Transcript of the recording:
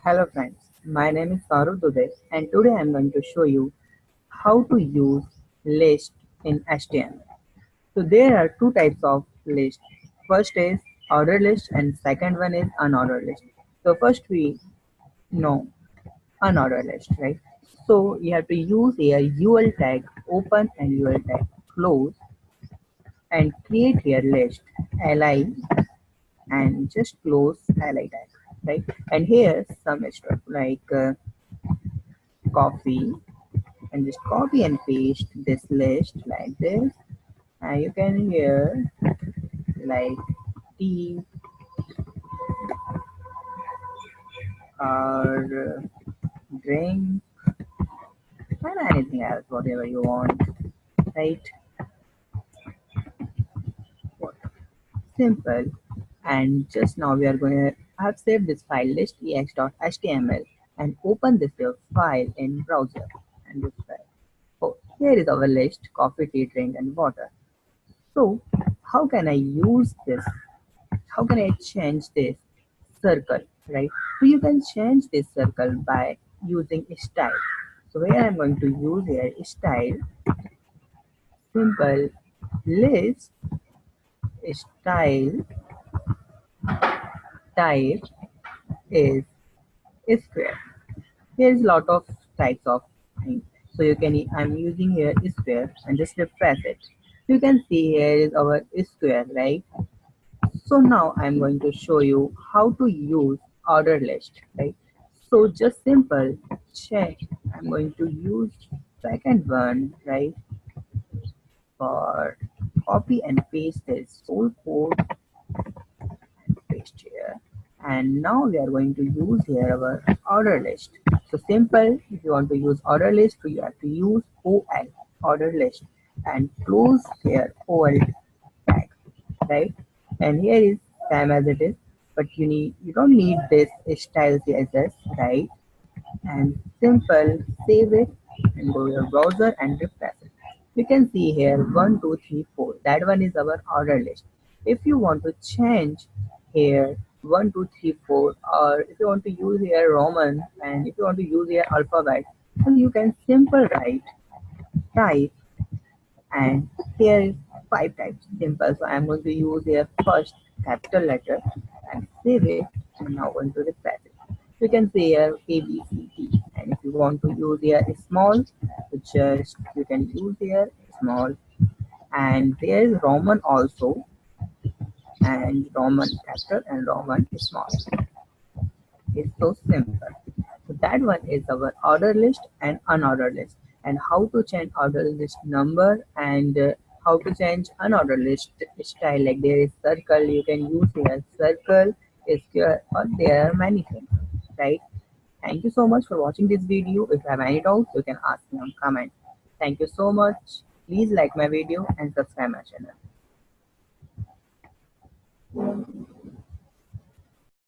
Hello friends, my name is Saru today and today I am going to show you how to use list in HTML. So there are two types of list. First is ordered list and second one is unordered list. So first we know unordered list, right? So you have to use a UL tag open and UL tag close and create your list li and just close li tag, right? And here some extra like coffee and just copy and paste this list like this, and you can hear like tea or drink and anything else whatever you want, right? Simple. And just now we are going to have saved this file list ex.html and open this file in browser and this file. Oh, here is our list: coffee, tea, drink and water. So how can I use this? How can I change this circle, right? So you can change this circle by using style. So here I'm going to use here style, simple list style type is square. Here's a lot of types of things. So you can I'm using here square and just refresh it. You can see here is our square, right? So now I'm going to show you how to use order list, right? So just simple check. I'm going to use second one, right? For copy and paste this whole code and paste here. And now we are going to use here our order list. So simple, if you want to use order list, you have to use OL order list and close here OL tag, right? And here is same as it is, but you don't need this style CSS, right? And simple save it and go to your browser and refresh it. You can see here 1 2 3 4, that one is our order list. If you want to change here 1 2 3 4, or if you want to use here Roman and if you want to use here alphabet, then you can simple write type, and here is 5 types simple. So I'm going to use here first capital letter and save it, and now going to refresh it. You can see here A B C D, and if you want to use here small, so just you can use here small, and there is Roman also, and Roman capital and Roman small. It's so simple. So that one is our order list and unordered list, and how to change order list number, and how to change unordered list style. Like there is circle, you can use here circle, square, or there are many things, right? Thank you so much for watching this video. If you have any doubts, you can ask me on comment. Thank you so much. Please like my video and subscribe my channel.